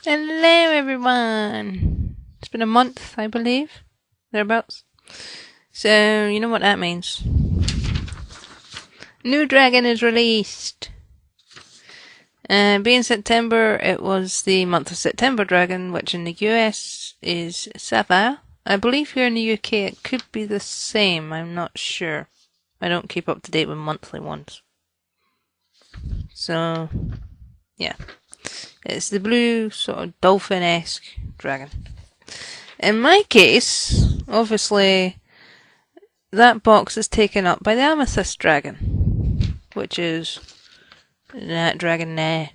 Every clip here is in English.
Hello everyone! It's been a month, I believe, thereabouts. So, you know what that means. New dragon is released! Being September, it was the month of September dragon, which in the US is Sapphire. I believe here in the UK it could be the same, I'm not sure. I don't keep up to date with monthly ones. So, yeah. It's the blue, sort of dolphin-esque dragon. In my case, obviously, that box is taken up by the amethyst dragon, which is that dragon there.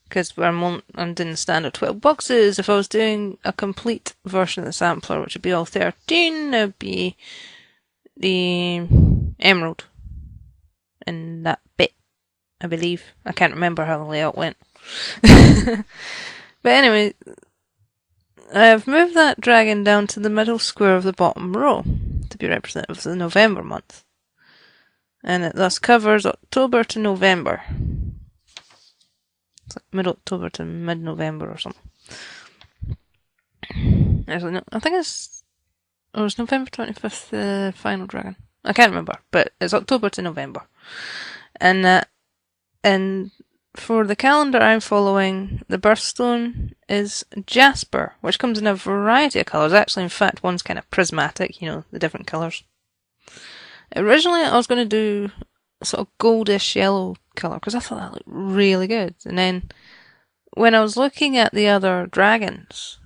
Because I'm doing standard 12 boxes. If I was doing a complete version of the sampler, which would be all 13, it would be the emerald in that bit, I believe. I can't remember how the layout went. But anyway, I've moved that dragon down to the middle square of the bottom row to be representative of the November month. And it thus covers October to November. It's like mid-October to mid-November or something. Actually, no, I think it's November 25th, the final dragon. I can't remember, but it's October to November. And for the calendar I'm following, the birthstone is jasper, which comes in a variety of colours. Actually, in fact, one's kind of prismatic, you know, the different colours. Originally, I was going to do a sort of goldish yellow colour, because I thought that looked really good. And then, when I was looking at the other dragons,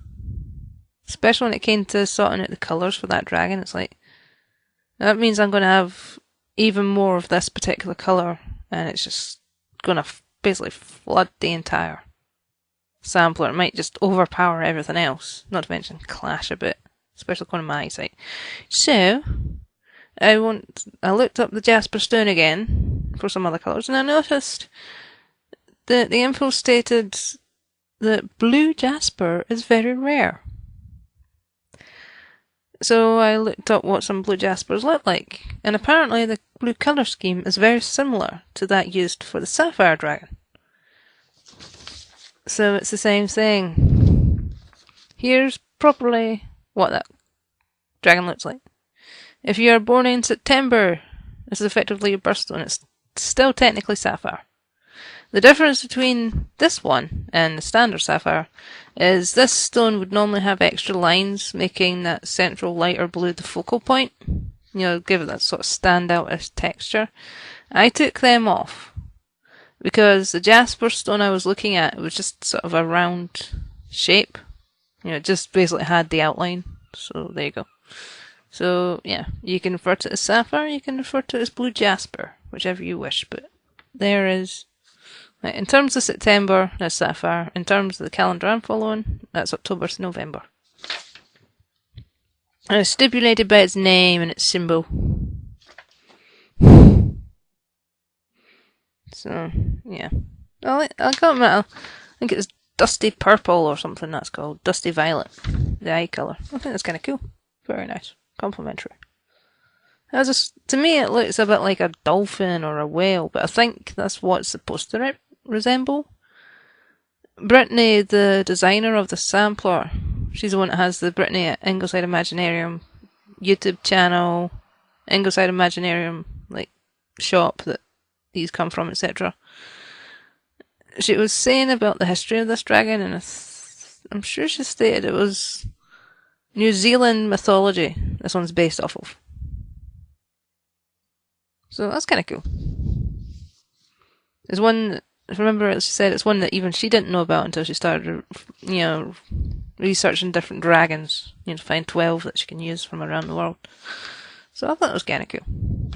especially when it came to sorting out the colours for that dragon, it's like, that means I'm going to have even more of this particular colour, and it's just going to basically flood the entire sampler. It might just overpower everything else, not to mention clash a bit, especially according to my eyesight. So, I looked up the jasper stone again for some other colours, and I noticed that the info stated that blue jasper is very rare. So I looked up what some blue jaspers look like, and apparently the blue colour scheme is very similar to that used for the sapphire dragon. So it's the same thing. Here's properly what that dragon looks like. If you are born in September, this is effectively your birthstone. It's still technically sapphire. The difference between this one and the standard sapphire is this stone would normally have extra lines, making that central lighter blue the focal point. You know, give it that sort of standout-ish texture. I took them off because the jasper stone I was looking at was just sort of a round shape. You know, it just basically had the outline. So there you go. So yeah, you can refer to it as sapphire, you can refer to it as blue jasper, whichever you wish, but there is. In terms of September, that's sapphire. In terms of the calendar I'm following, that's October to November. And it's stipulated by its name and its symbol. So, yeah. I think it's dusty purple or something that's called. Dusty violet. The eye colour. I think that's kind of cool. Very nice. Complimentary. To me it looks a bit like a dolphin or a whale, but I think that's what it's supposed to resemble. Brittany, the designer of the sampler, she's the one that has the Brittany at Ingleside Imaginarium YouTube channel, Ingleside Imaginarium like shop that these come from, etc. She was saying about the history of this dragon, and I'm sure she stated it was New Zealand mythology this one's based off of. So that's kind of cool. There's one, remember she said it's one that even she didn't know about until she started, you know, researching different dragons, you know, to find 12 that she can use from around the world. So I thought it was kind of cool.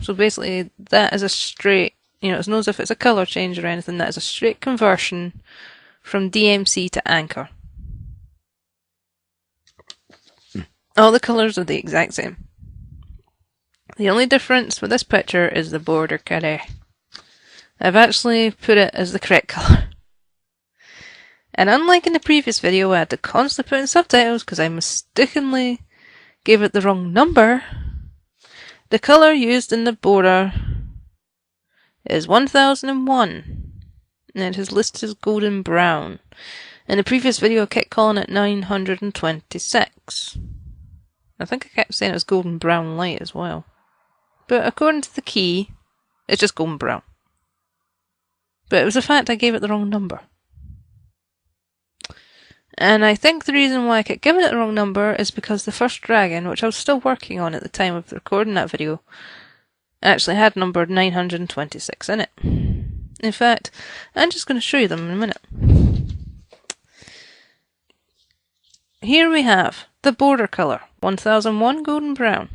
So basically, that is a straight, you know, it's not as if it's a colour change or anything, that is a straight conversion from DMC to Anchor. All the colours are the exact same. The only difference with this picture is the border colour. I've actually put it as the correct colour. And unlike in the previous video, I had to constantly put in subtitles because I mistakenly gave it the wrong number. The colour used in the border is 1001. and it is listed as golden brown. In the previous video I kept calling it 926. I think I kept saying it was golden brown light as well. But according to the key, it's just golden brown. But it was the fact I gave it the wrong number. And I think the reason why I kept giving it the wrong number is because the first dragon, which I was still working on at the time of recording that video, actually had number 926 in it. In fact, I'm just going to show you them in a minute. Here we have the border colour, 1001 golden brown.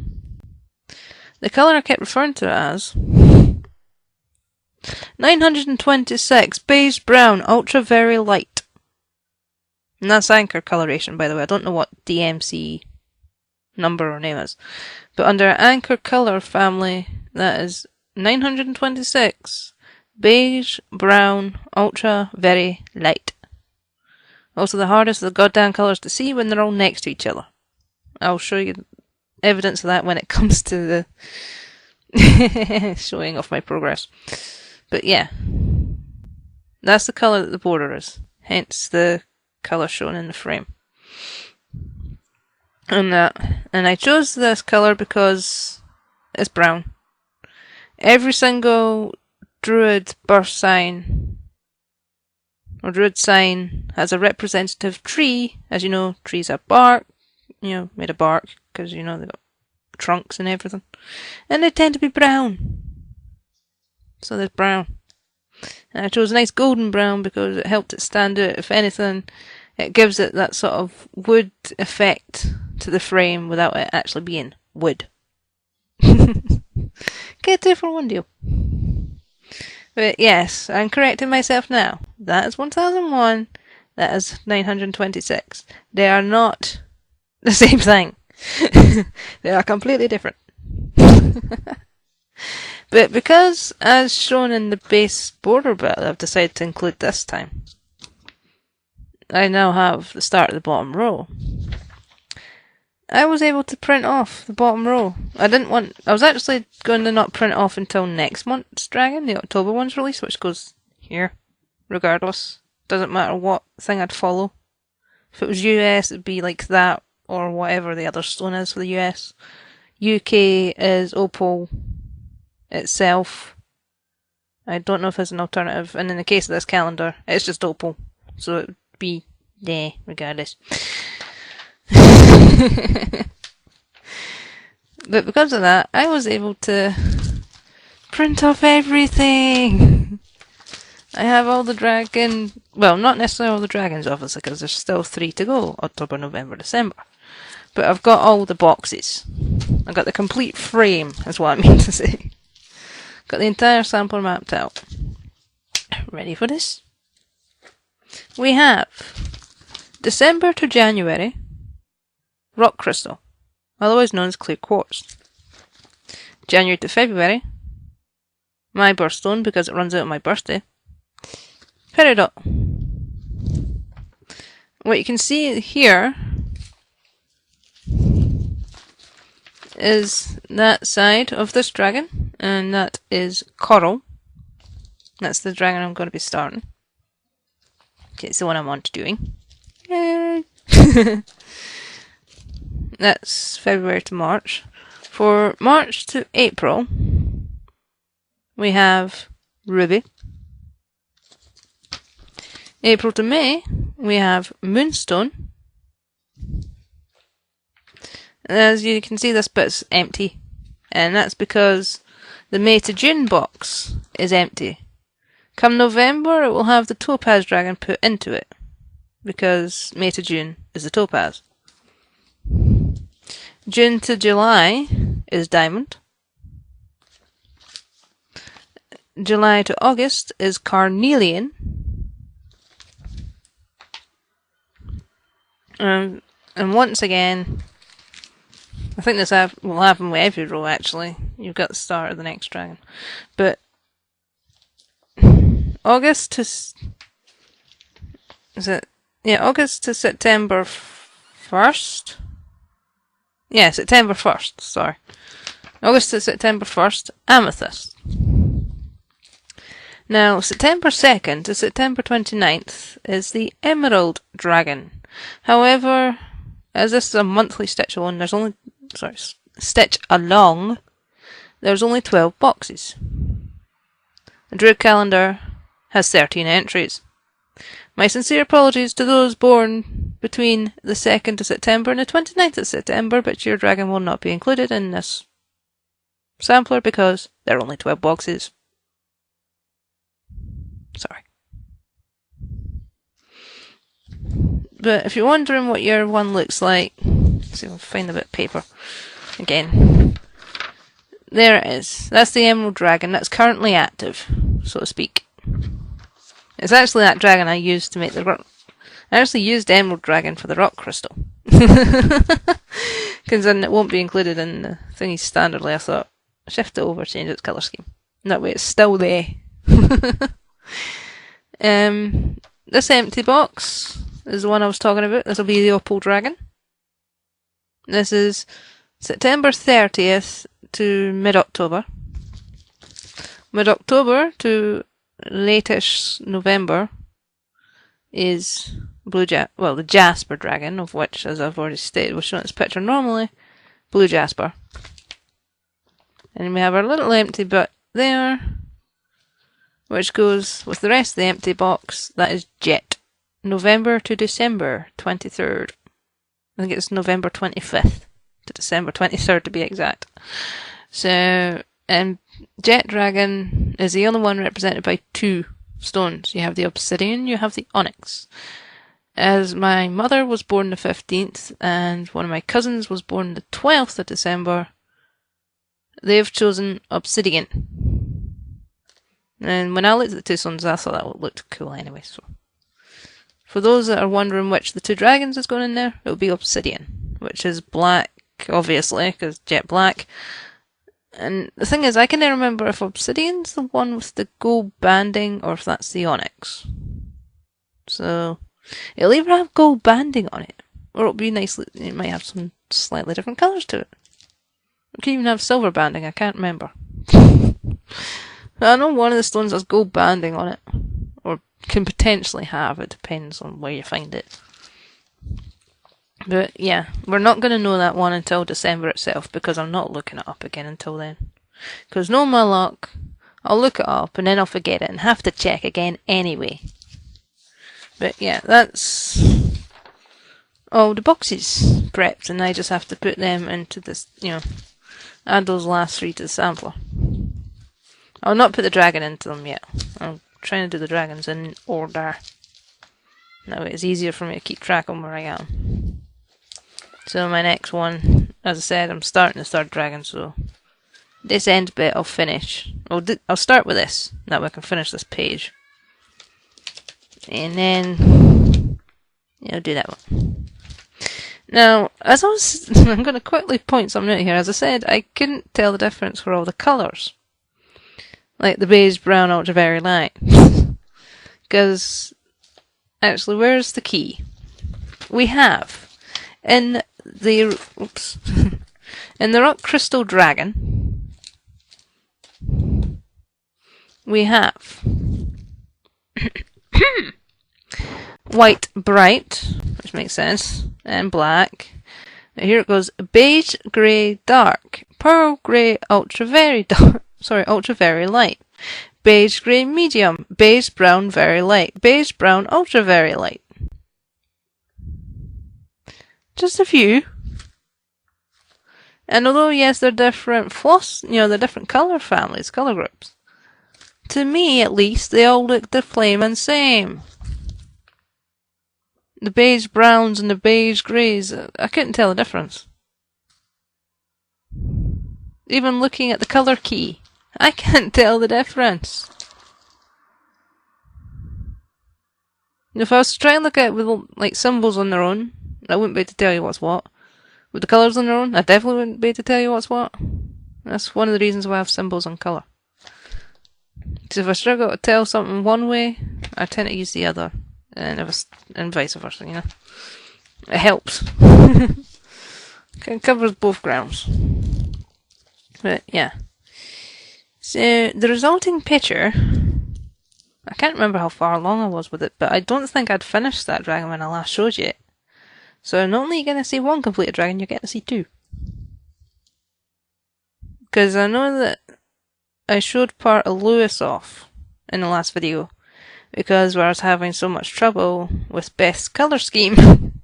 The colour I kept referring to it as 926 beige brown ultra very light. And that's anchor coloration, by the way. I don't know what DMC number or name is. But under anchor colour family, that is 926 beige brown ultra very light. Also the hardest of the goddamn colours to see when they're all next to each other. I'll show you evidence of that when it comes to the showing off my progress. But yeah, that's the colour that the border is. Hence the colour shown in the frame. And I chose this colour because it's brown. Every single druid birth sign or druid sign has a representative tree. As you know, trees have bark, made of bark, because they've got trunks and everything. And they tend to be brown. So there's brown. And I chose a nice golden brown because it helped it stand out. If anything, it gives it that sort of wood effect to the frame without it actually being wood. Get 2 for 1 deal. But yes, I'm correcting myself now. That is 1001. That is 926. They are not the same thing. They are completely different. But because, as shown in the base border bit, I've decided to include this time, I now have the start of the bottom row. I was able to print off the bottom row. I was actually going to not print it off until next month's dragon, the October one's release, which goes here, regardless. Doesn't matter what thing I'd follow. If it was US, it'd be like that, or whatever the other stone is for the US. UK is opal itself. I don't know if there's an alternative, and in the case of this calendar, it's just opal. So it would be there, regardless. But because of that, I was able to print off everything. I have all the dragon, well, not necessarily all the dragons, obviously, because there's still 3 to go, October, November, December. But I've got all the boxes. I've got the complete frame, is what I mean to say. Got the entire sampler mapped out. Ready for this? We have December to January, rock crystal, otherwise known as clear quartz. January to February, my birthstone because it runs out on my birthday, peridot. What you can see here is that side of this dragon, and that is coral. That's the dragon I'm going to be starting. Okay, it's the one I'm on to doing. Yay! That's February to March. For March to April, we have ruby. April to May, we have moonstone. As you can see, this bit's empty, and that's because the May to June box is empty. Come November, it will have the topaz dragon put into it, because May to June is the topaz. June to July is diamond. July to August is carnelian. And once again, I think this will happen with every row actually. You've got the start of the next dragon. But August to September 1st? Yeah, September 1st, sorry. August to September 1st, amethyst. Now, September 2nd to September 29th is the Emerald Dragon. However, as this is a monthly stitch along, stitch along, there's only 12 boxes. The Druid calendar has 13 entries. My sincere apologies to those born between the 2nd of September and the 29th of September, but your dragon will not be included in this sampler because there are only 12 boxes. Sorry. But if you're wondering what your one looks like, let's see if I can find a bit of paper again. There it is. That's the Emerald Dragon. That's currently active, so to speak. It's actually that dragon I used to make the rock. I actually used Emerald Dragon for the rock crystal. Because then it won't be included in the thingy standardly. I thought, shift it over, change its colour scheme. And that way it's still there. This empty box is the one I was talking about. This will be the Opal Dragon. This is September 30th to mid-October. Mid-October to late-ish November is the Jasper Dragon, of which, as I've already stated, was shown in this picture normally, Blue Jasper. And we have our little empty bit there, which goes with the rest of the empty box. That is Jet. November to December 23rd. I think it's November 25th to December 23rd to be exact. So, Jet Dragon is the only one represented by 2 stones. You have the obsidian, you have the onyx. As my mother was born the 15th and one of my cousins was born the 12th of December, they've chosen obsidian. And when I looked at the 2 stones, I thought that looked cool anyway. So, for those that are wondering which the 2 dragons is going in there, it will be obsidian, which is black, obviously, because jet black. And the thing is, I can never remember if obsidian's the one with the gold banding or if that's the onyx. So, it'll either have gold banding on it, or it'll be nice. It might have some slightly different colours to it. It could even have silver banding, I can't remember. I know one of the stones has gold banding on it, or can potentially have, it depends on where you find it. But yeah, we're not going to know that one until December itself, because I'm not looking it up again until then. Because knowing my luck, I'll look it up and then I'll forget it and have to check again anyway. But yeah, that's all the boxes prepped, and I just have to put them into this, add those last 3 to the sampler. I'll not put the dragon into them yet. I'm trying to do the dragons in order. That way it's easier for me to keep track of where I am. So my next one, as I said, I'm starting the 3rd dragon, so this end bit I'll finish. I'll start with this, that way I can finish this page. And then, I'll do that one. Now, I'm going to quickly point something out here. As I said, I couldn't tell the difference for all the colours. Like the beige, brown, ultra very light. Because, actually, where's the key? We have, in the Rock Crystal Dragon, we have white bright, which makes sense, and black. Now here it goes: beige, grey, dark, pearl grey, ultra very dark. Ultra very light. Beige grey medium. Beige brown very light. Beige brown ultra very light. Just a few. And although yes, they're different floss, they're different colour families, colour groups. To me, at least, they all look the flaming same. The beige browns and the beige greys, I couldn't tell the difference. Even looking at the colour key, I can't tell the difference. If I was to try and look at it with symbols on their own, I wouldn't be able to tell you what's what. With the colours on their own, I definitely wouldn't be able to tell you what's what. That's one of the reasons why I have symbols on colour. So if I struggle to tell something one way, I tend to use the other, and vice versa. It helps. It covers both grounds. But yeah. So the resulting picture I can't remember how far along I was with it, but I don't think I'd finished that dragon when I last showed you it. So not only are you going to see one completed dragon, you're getting to see two. Because I know that I showed part of Lewis off in the last video, because where I was having so much trouble with best colour scheme.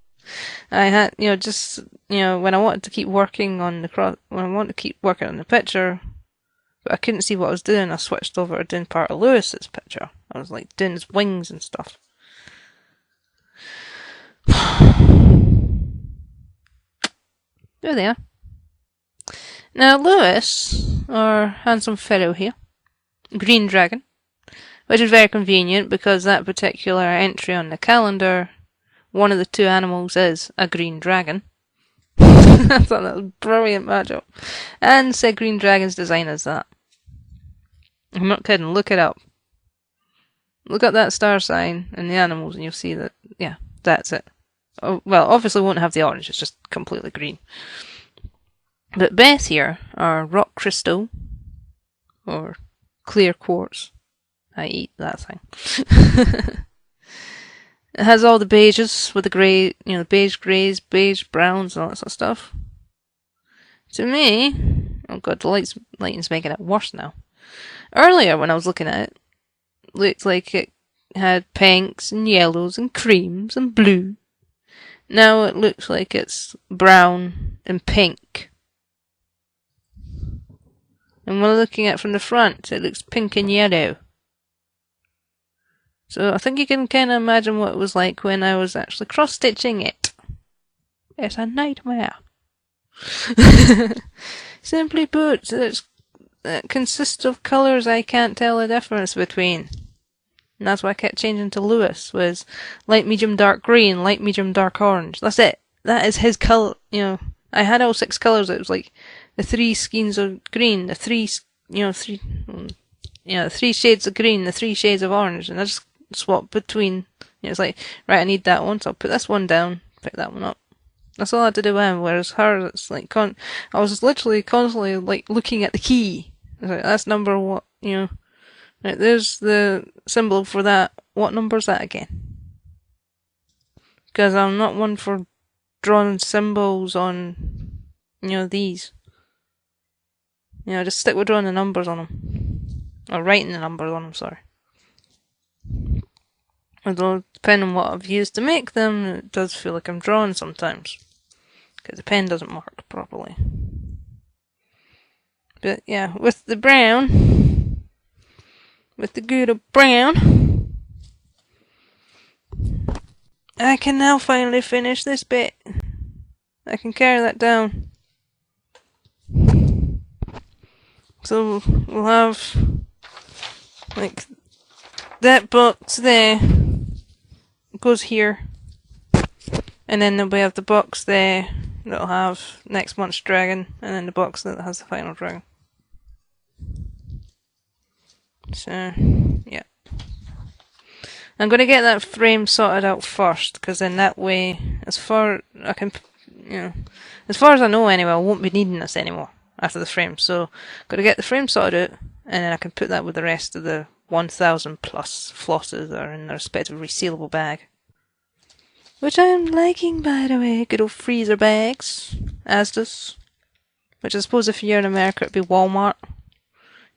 I had, when I wanted to keep working on the picture, but I couldn't see what I was doing, I switched over to doing part of Lewis's picture. I was like doing his wings and stuff. There they are. Now Lewis, our handsome fellow here, green dragon, which is very convenient because that particular entry on the calendar, one of the two animals is a green dragon. I thought that was a brilliant matchup. And said green dragon's design is that. I'm not kidding, look it up. Look at that star sign and the animals and you'll see that, yeah, that's it. Oh, well, obviously won't have the orange, it's just completely green. But Beth here are rock crystal, or clear quartz. I eat that thing. It has all the beiges with the grey, beige greys, beige browns, and all that sort of stuff. To me, oh god, the lighting's making it worse now. Earlier, when I was looking at it, looked like it had pinks and yellows and creams and blue. Now it looks like it's brown and pink. And when looking at it from the front, it looks pink and yellow. So I think you can kind of imagine what it was like when I was actually cross-stitching it. It's a nightmare. Simply put, it consists of colours I can't tell the difference between. And that's why I kept changing to Lewis, was light, medium, dark green, light, medium, dark orange. That's it. That is his colour, I had all 6 colours, it was like the 3 skeins of green, the 3 shades of green, the 3 shades of orange, and I just swapped between. It's like, right, I need that one, so I'll put this one down, pick that one up. That's all I had to do with him, whereas her, it's like, I was literally constantly, like, looking at the key. It's like, that's number what, right, there's the symbol for that, what number's that again? Because I'm not one for drawing symbols on, these. Just stick with drawing the numbers on them. Or writing the numbers on them, sorry. Although, depending on what I've used to make them, it does feel like I'm drawing sometimes. Because the pen doesn't mark properly. But yeah, with the brown, with the good of brown, I can now finally finish this bit. I can carry that down. So we'll have like that box there goes here, and then we have the box there that'll have next month's dragon, and then the box that has the final dragon. So yeah, I'm going to get that frame sorted out first, because then that way, as far as I know anyway, I won't be needing this anymore after the frame. So got to get the frame sorted out, and then I can put that with the rest of the 1,000 plus flosses that are in their respective resealable bag. Which I am liking, by the way. Good old freezer bags. Asda's. Which I suppose if you're in America it'd be Walmart.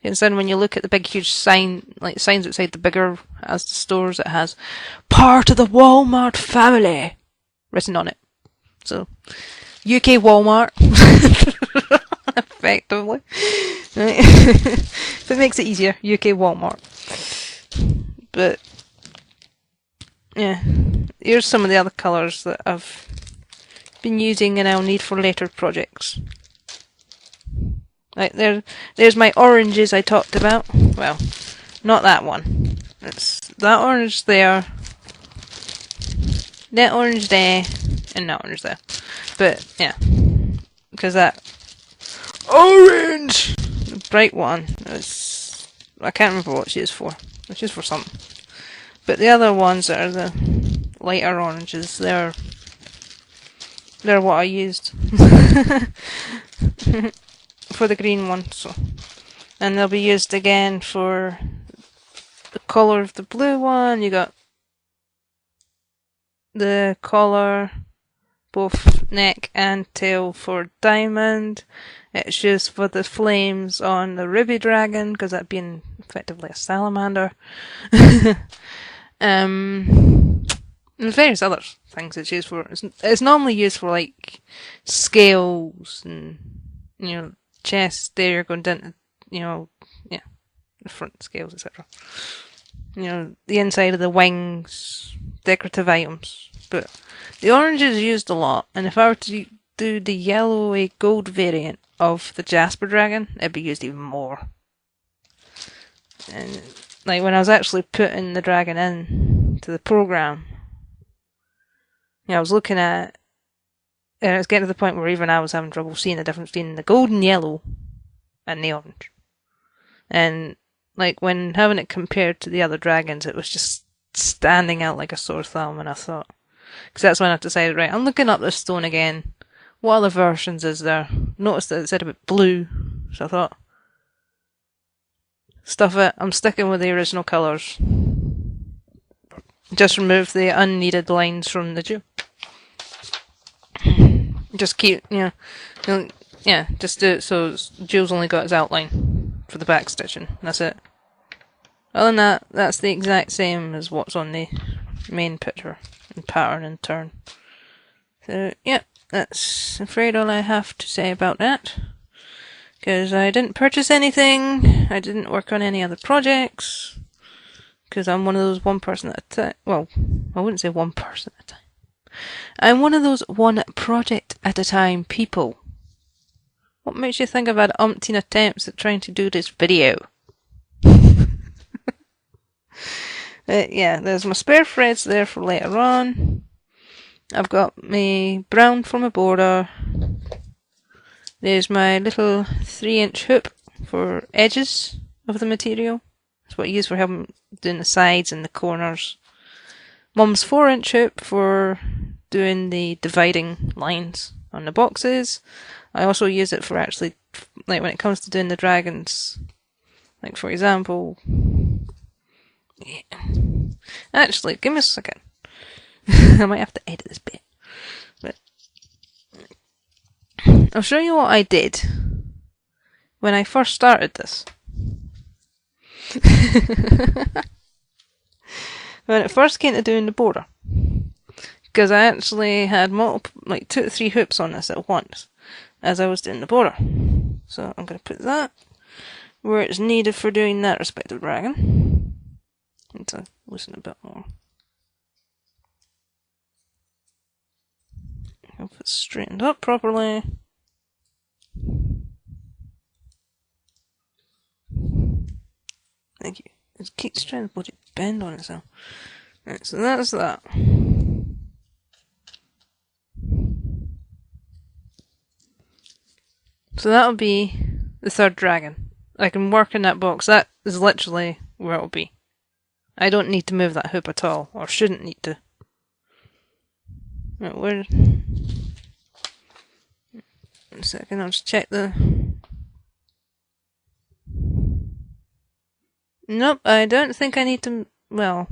Instead, when you look at the big huge sign, like signs outside the bigger Asda stores, it has part of the Walmart family written on it. So, UK Walmart. Effectively. Right. If it makes it easier, UK Walmart. But yeah, here's some of the other colours that I've been using and I'll need for later projects. Like there's my oranges I talked about. Well, not that one. It's that orange there, that orange there, and that orange there. But yeah, because that orange, the bright one, I can't remember what she is for. It's just for something. But the other ones that are the lighter oranges, they're what I used for the green one. So, and they'll be used again for the collar of the blue one, you got the collar, both neck and tail for diamond. It's used for the flames on the ruby dragon, because that being effectively a salamander. And various other things it's used for. It's normally used for like scales and, you know, chests there going down to, you know, yeah, the front scales, etc. You know, the inside of the wings, decorative items. But the orange is used a lot, and if I were to do the yellowy gold variant of the Jasper Dragon, it'd be used even more. And like when I was actually putting the dragon in to the program, you know, I was looking at it, and it was getting to the point where even I was having trouble seeing the difference between the gold and yellow and the orange. And like when having it compared to the other dragons, it was just standing out like a sore thumb, and I thought, because that's when I decided, right, I'm looking up this stone again. What other versions is there? Noticed that it said about blue, so I thought, stuff it, I'm sticking with the original colours. Just remove the unneeded lines from the jewel. Just keep, you know, yeah, just do it so Jewel's only got its outline for the back stitching. That's it. Other than that, that's the exact same as what's on the main picture and pattern in turn. So, yeah, that's afraid all I have to say about that. Because I didn't purchase anything, I didn't work on any other projects, because I'm one of those one person at a time. Well, I wouldn't say one person at a time. I'm one of those one project at a time people. What makes you think I've had umpteen attempts at trying to do this video? Yeah, there's my spare threads there for later on. I've got my brown for my border. There's my little 3-inch hoop for edges of the material. That's what I use for helping doing the sides and the corners. Mum's 4-inch hoop for doing the dividing lines on the boxes. I also use it for actually, like when it comes to doing the dragons, like for example, yeah. Actually, give me a second. I might have to edit this bit. But I'll show you what I did when I first started this. When it first came to doing the border. Because I actually had multiple, like 2 to 3 hoops on this at once as I was doing the border. So I'm going to put that where it's needed for doing that respective dragon. Need to loosen a bit more. Hope it's straightened up properly. Thank you. It keeps trying to bloody bend on itself. Right, so that's that. So that'll be the 3rd dragon. I can work in that box. That is literally where it'll be. I don't need to move that hoop at all, or shouldn't need to. Right, where? One second, I'll just check the. Nope, I don't think I need to. Well,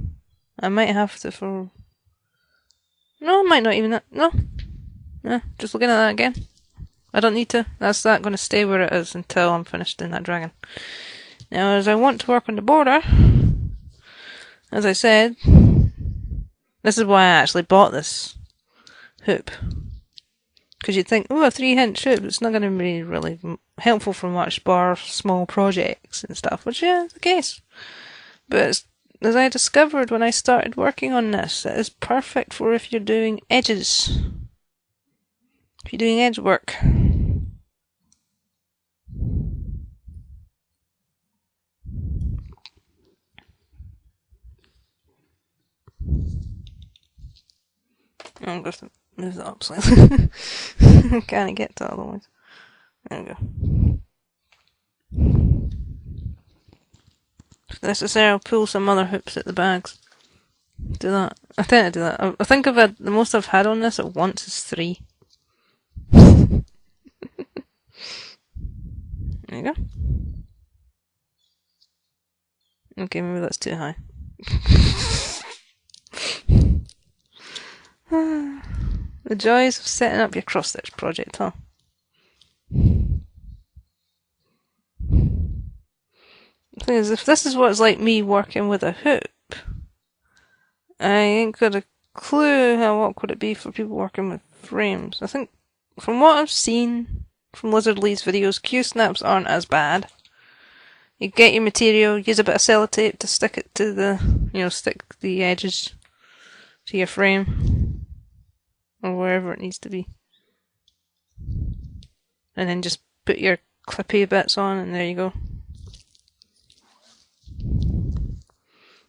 I might have to for. No, I might not even. No. Just looking at that again. I don't need to. That's that going to stay where it is until I'm finished in that dragon. Now, as I want to work on the border, as I said, this is why I actually bought this hoop. Because you'd think, oh, a 3-inch hoop, it's not going to be really helpful for much bar small projects and stuff, which yeah, is the case. But as I discovered when I started working on this, it is perfect for if you're doing edges. If you're doing edge work. I'm going to move that up slightly. Can't get to other ones. There we go. If necessary, I'll pull some other hoops at the bags. Do that. I tend to do that. I think I've had the most I've had on this at once is 3. There you go. Okay, maybe that's too high. The joys of setting up your cross-stitch project, huh? The thing is, if this is what it's like me working with a hoop, I ain't got a clue how awkward it'd be for people working with frames. I think, from what I've seen from Lizard Lee's videos, Q-snaps aren't as bad. You get your material, use a bit of sellotape to stick it to the, stick the edges to your frame, or wherever it needs to be. And then just put your clippy bits on, and there you go.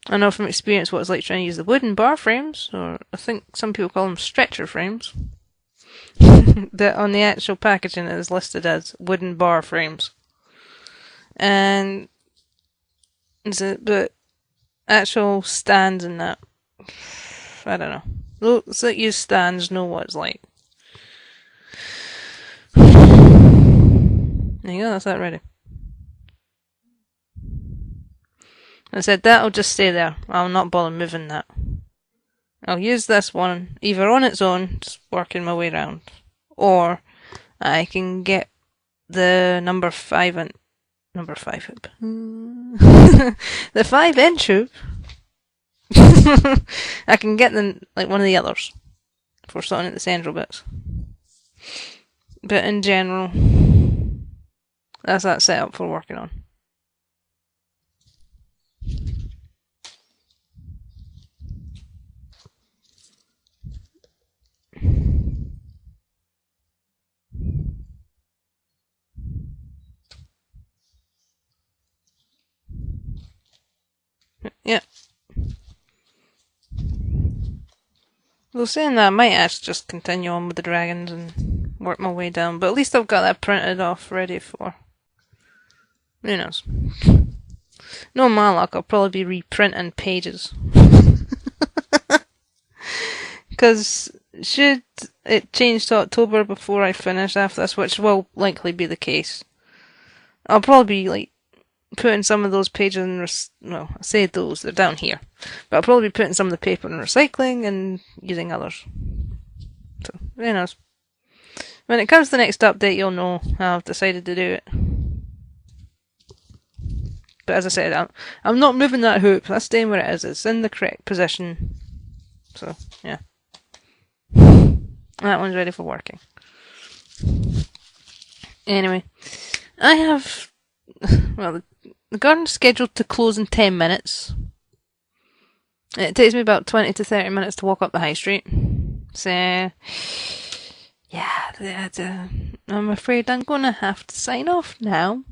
I know from experience what it's like trying to use the wooden bar frames, or I think some people call them stretcher frames. That on the actual packaging it is listed as wooden bar frames. And but actual stands and that, I don't know. Those that use stands know what it's like. There you go, that's that ready. I said that'll just stay there. I'll not bother moving that. I'll use this one either on its own, just working my way around, or I can get the number 5 hoop. The 5-inch hoop. I can get them like one of the others for starting at the central bits. But in general, that's that setup for working on. Yeah. Well, saying that, I might actually just continue on with the dragons and work my way down, but at least I've got that printed off ready for... Who knows? No my luck, I'll probably be reprinting pages. Because should it change to October before I finish after this, which will likely be the case, I'll probably be putting some of those pages in, I say those, they're down here, but I'll probably be putting some of the paper in recycling and using others. So, who knows? When it comes to the next update, you'll know how I've decided to do it. But as I said, I'm not moving that hoop. That's staying where it is. It's in the correct position. So, yeah. That one's ready for working. Anyway, I have... Well, the garden's scheduled to close in 10 minutes. It takes me about 20 to 30 minutes to walk up the high street. So... Yeah, I'm afraid I'm gonna have to sign off now.